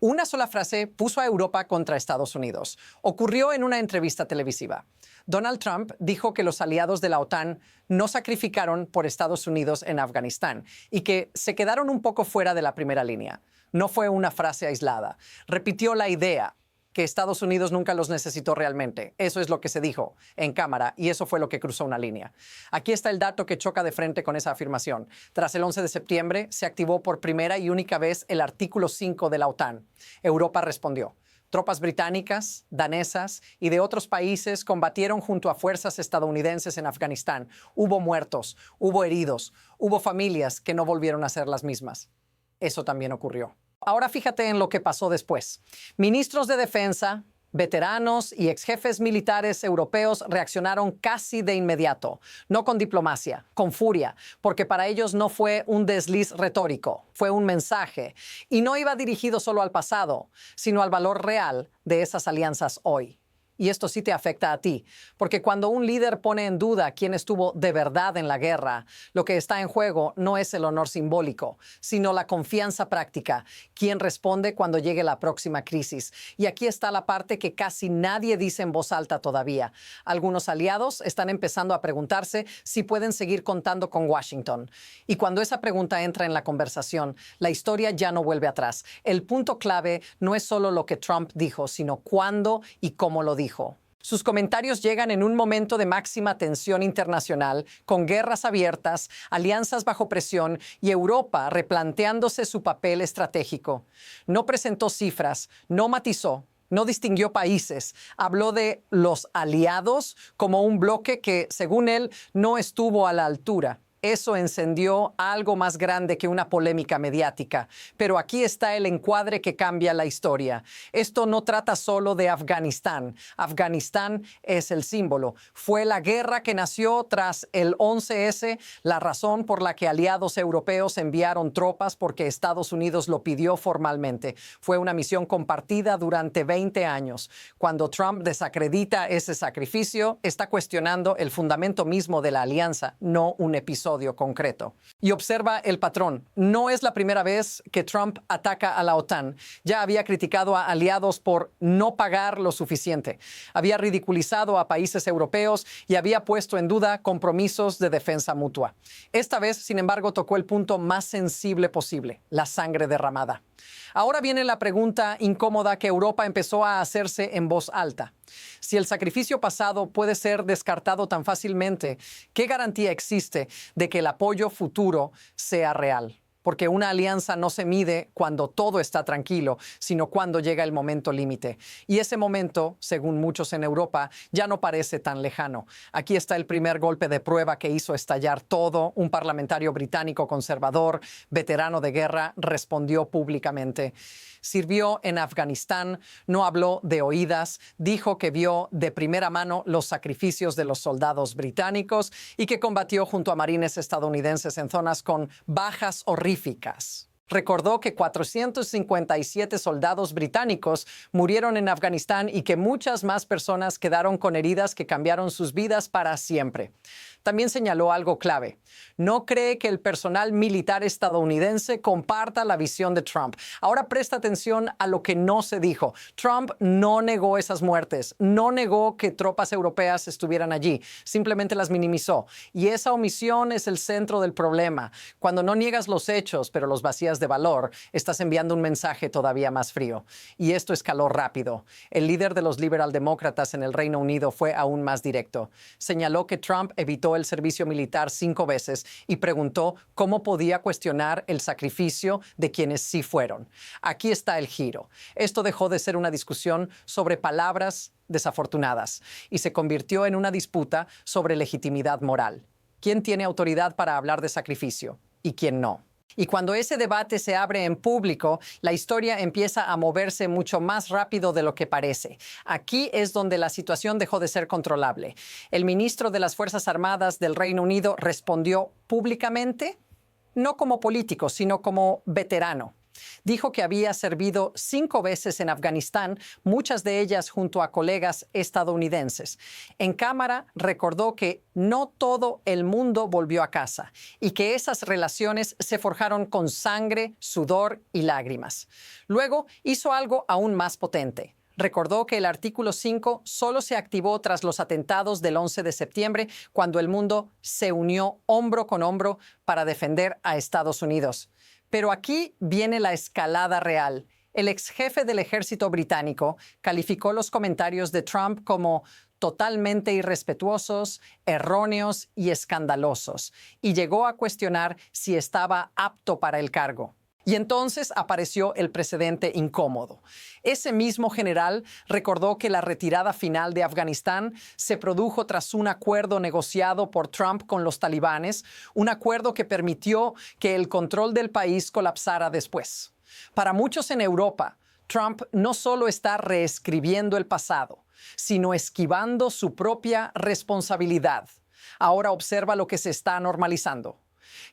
Una sola frase puso a Europa contra Estados Unidos. Ocurrió en una entrevista televisiva. Donald Trump dijo que los aliados de la OTAN no sacrificaron por Estados Unidos en Afganistán y que se quedaron un poco fuera de la primera línea. No fue una frase aislada. Repitió la idea que Estados Unidos nunca los necesitó realmente. Eso es lo que se dijo en cámara y eso fue lo que cruzó una línea. Aquí está el dato que choca de frente con esa afirmación. Tras el 11 de septiembre se activó por primera y única vez el artículo 5 de la OTAN. Europa respondió. Tropas británicas, danesas y de otros países combatieron junto a fuerzas estadounidenses en Afganistán. Hubo muertos, hubo heridos, hubo familias que no volvieron a ser las mismas. Eso también ocurrió. Ahora fíjate en lo que pasó después. Ministros de defensa, veteranos y exjefes militares europeos reaccionaron casi de inmediato, no con diplomacia, con furia, porque para ellos no fue un desliz retórico, fue un mensaje. Y no iba dirigido solo al pasado, sino al valor real de esas alianzas hoy. Y esto sí te afecta a ti, porque cuando un líder pone en duda quién estuvo de verdad en la guerra, lo que está en juego no es el honor simbólico, sino la confianza práctica, quién responde cuando llegue la próxima crisis. Y aquí está la parte que casi nadie dice en voz alta todavía. Algunos aliados están empezando a preguntarse si pueden seguir contando con Washington. Y cuando esa pregunta entra en la conversación, la historia ya no vuelve atrás. El punto clave no es solo lo que Trump dijo, sino cuándo y cómo lo dijo. Sus comentarios llegan en un momento de máxima tensión internacional, con guerras abiertas, alianzas bajo presión y Europa replanteándose su papel estratégico. No presentó cifras, no matizó, no distinguió países. Habló de los aliados como un bloque que, según él, no estuvo a la altura. Eso encendió algo más grande que una polémica mediática. Pero aquí está el encuadre que cambia la historia. Esto no trata solo de Afganistán. Afganistán es el símbolo. Fue la guerra que nació tras el 11S, la razón por la que aliados europeos enviaron tropas porque Estados Unidos lo pidió formalmente. Fue una misión compartida durante 20 años. Cuando Trump desacredita ese sacrificio, está cuestionando el fundamento mismo de la alianza, no un episodio concreto. Y observa el patrón. No es la primera vez que Trump ataca a la OTAN. Ya había criticado a aliados por no pagar lo suficiente. Había ridiculizado a países europeos y había puesto en duda compromisos de defensa mutua. Esta vez, sin embargo, tocó el punto más sensible posible, la sangre derramada. Ahora viene la pregunta incómoda que Europa empezó a hacerse en voz alta. Si el sacrificio pasado puede ser descartado tan fácilmente, ¿qué garantía existe de que el apoyo futuro sea real? Porque una alianza no se mide cuando todo está tranquilo, sino cuando llega el momento límite. Y ese momento, según muchos en Europa, ya no parece tan lejano. Aquí está el primer golpe de prueba que hizo estallar todo. Un parlamentario británico conservador, veterano de guerra, respondió públicamente. Sirvió en Afganistán, no habló de oídas, dijo que vio de primera mano los sacrificios de los soldados británicos y que combatió junto a marines estadounidenses en zonas con bajas horríficas. Recordó que 457 soldados británicos murieron en Afganistán y que muchas más personas quedaron con heridas que cambiaron sus vidas para siempre. También señaló algo clave. No cree que el personal militar estadounidense comparta la visión de Trump. Ahora presta atención a lo que no se dijo. Trump no negó esas muertes, no negó que tropas europeas estuvieran allí, simplemente las minimizó. Y esa omisión es el centro del problema. Cuando no niegas los hechos, pero los vacías de valor, estás enviando un mensaje todavía más frío. Y esto escaló rápido. El líder de los liberaldemócratas en el Reino Unido fue aún más directo. Señaló que Trump evitó el servicio militar 5 veces y preguntó cómo podía cuestionar el sacrificio de quienes sí fueron. Aquí está el giro. Esto dejó de ser una discusión sobre palabras desafortunadas y se convirtió en una disputa sobre legitimidad moral. ¿Quién tiene autoridad para hablar de sacrificio y quién no? Y cuando ese debate se abre en público, la historia empieza a moverse mucho más rápido de lo que parece. Aquí es donde la situación dejó de ser controlable. El ministro de las Fuerzas Armadas del Reino Unido respondió públicamente, no como político, sino como veterano. Dijo que había servido 5 veces en Afganistán, muchas de ellas junto a colegas estadounidenses. En cámara recordó que no todo el mundo volvió a casa y que esas relaciones se forjaron con sangre, sudor y lágrimas. Luego hizo algo aún más potente. Recordó que el artículo 5 solo se activó tras los atentados del 11 de septiembre, cuando el mundo se unió hombro con hombro para defender a Estados Unidos. Pero aquí viene la escalada real. El ex jefe del ejército británico calificó los comentarios de Trump como totalmente irrespetuosos, erróneos y escandalosos, y llegó a cuestionar si estaba apto para el cargo. Y entonces apareció el precedente incómodo. Ese mismo general recordó que la retirada final de Afganistán se produjo tras un acuerdo negociado por Trump con los talibanes, un acuerdo que permitió que el control del país colapsara después. Para muchos en Europa, Trump no solo está reescribiendo el pasado, sino esquivando su propia responsabilidad. Ahora observa lo que se está normalizando.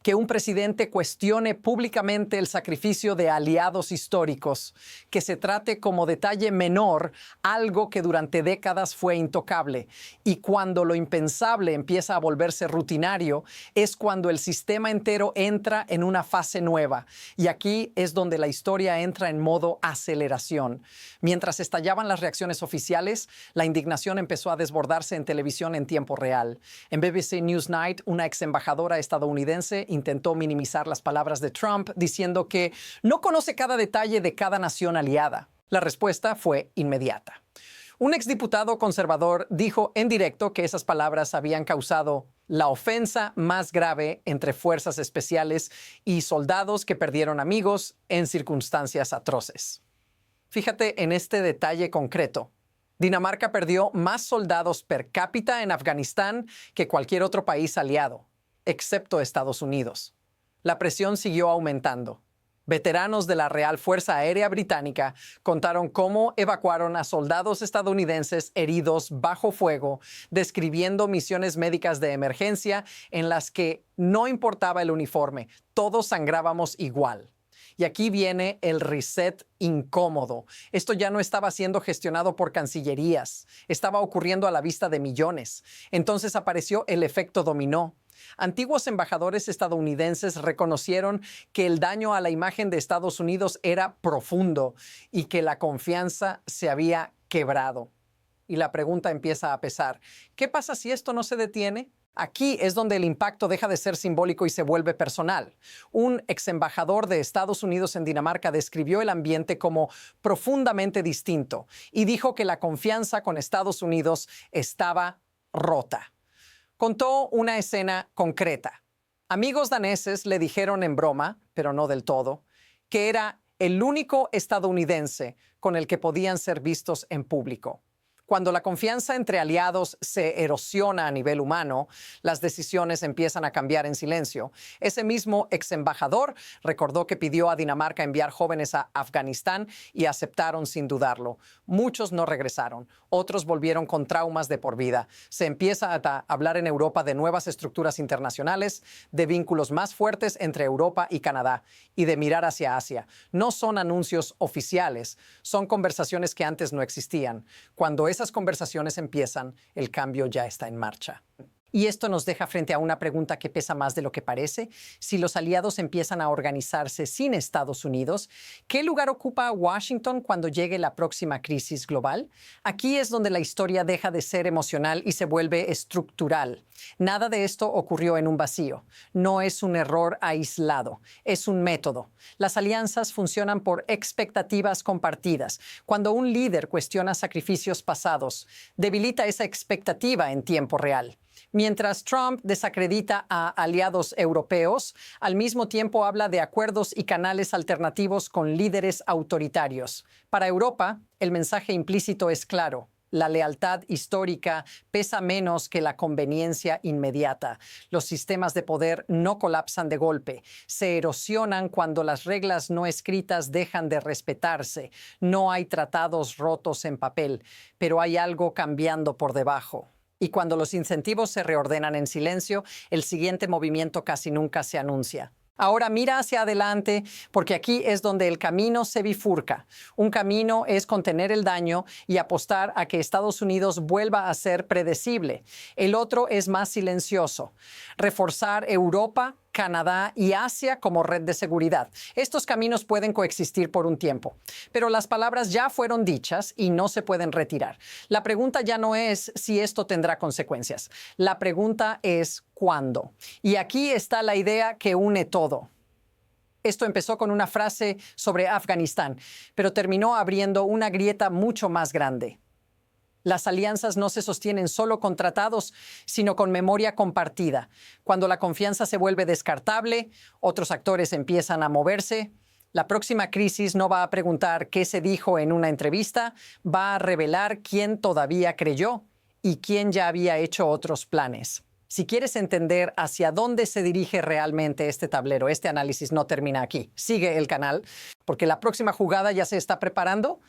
Que un presidente cuestione públicamente el sacrificio de aliados históricos, que se trate como detalle menor algo que durante décadas fue intocable. Y cuando lo impensable empieza a volverse rutinario, es cuando el sistema entero entra en una fase nueva. Y aquí es donde la historia entra en modo aceleración. Mientras estallaban las reacciones oficiales, la indignación empezó a desbordarse en televisión en tiempo real. En BBC Newsnight, una ex embajadora estadounidense intentó minimizar las palabras de Trump, diciendo que no conoce cada detalle de cada nación aliada. La respuesta fue inmediata. Un exdiputado conservador dijo en directo que esas palabras habían causado la ofensa más grave entre fuerzas especiales y soldados que perdieron amigos en circunstancias atroces. Fíjate en este detalle concreto. Dinamarca perdió más soldados per cápita en Afganistán que cualquier otro país aliado, excepto Estados Unidos. La presión siguió aumentando. Veteranos de la Real Fuerza Aérea Británica contaron cómo evacuaron a soldados estadounidenses heridos bajo fuego, describiendo misiones médicas de emergencia en las que no importaba el uniforme, todos sangrábamos igual. Y aquí viene el reset incómodo. Esto ya no estaba siendo gestionado por cancillerías, estaba ocurriendo a la vista de millones. Entonces apareció el efecto dominó. Antiguos embajadores estadounidenses reconocieron que el daño a la imagen de Estados Unidos era profundo y que la confianza se había quebrado. Y la pregunta empieza a pesar. ¿Qué pasa si esto no se detiene? Aquí es donde el impacto deja de ser simbólico y se vuelve personal. Un ex embajador de Estados Unidos en Dinamarca describió el ambiente como profundamente distinto y dijo que la confianza con Estados Unidos estaba rota. Contó una escena concreta. Amigos daneses le dijeron en broma, pero no del todo, que era el único estadounidense con el que podían ser vistos en público. Cuando la confianza entre aliados se erosiona a nivel humano, las decisiones empiezan a cambiar en silencio. Ese mismo ex embajador recordó que pidió a Dinamarca enviar jóvenes a Afganistán y aceptaron sin dudarlo. Muchos no regresaron, otros volvieron con traumas de por vida. Se empieza a hablar en Europa de nuevas estructuras internacionales, de vínculos más fuertes entre Europa y Canadá y de mirar hacia Asia. No son anuncios oficiales, son conversaciones que antes no existían. Cuando esas conversaciones empiezan, el cambio ya está en marcha. Y esto nos deja frente a una pregunta que pesa más de lo que parece. Si los aliados empiezan a organizarse sin Estados Unidos, ¿qué lugar ocupa Washington cuando llegue la próxima crisis global? Aquí es donde la historia deja de ser emocional y se vuelve estructural. Nada de esto ocurrió en un vacío. No es un error aislado, es un método. Las alianzas funcionan por expectativas compartidas. Cuando un líder cuestiona sacrificios pasados, debilita esa expectativa en tiempo real. Mientras Trump desacredita a aliados europeos, al mismo tiempo habla de acuerdos y canales alternativos con líderes autoritarios. Para Europa, el mensaje implícito es claro. La lealtad histórica pesa menos que la conveniencia inmediata. Los sistemas de poder no colapsan de golpe. Se erosionan cuando las reglas no escritas dejan de respetarse. No hay tratados rotos en papel, pero hay algo cambiando por debajo. Y cuando los incentivos se reordenan en silencio, el siguiente movimiento casi nunca se anuncia. Ahora mira hacia adelante, porque aquí es donde el camino se bifurca. Un camino es contener el daño y apostar a que Estados Unidos vuelva a ser predecible. El otro es más silencioso. Reforzar Europa, Canadá y Asia como red de seguridad. Estos caminos pueden coexistir por un tiempo, pero las palabras ya fueron dichas y no se pueden retirar. La pregunta ya no es si esto tendrá consecuencias. La pregunta es ¿cuándo? Y aquí está la idea que une todo. Esto empezó con una frase sobre Afganistán, pero terminó abriendo una grieta mucho más grande. Las alianzas no se sostienen solo con tratados, sino con memoria compartida. Cuando la confianza se vuelve descartable, otros actores empiezan a moverse. La próxima crisis no va a preguntar qué se dijo en una entrevista, va a revelar quién todavía creyó y quién ya había hecho otros planes. Si quieres entender hacia dónde se dirige realmente este tablero, este análisis no termina aquí. Sigue el canal, porque la próxima jugada ya se está preparando.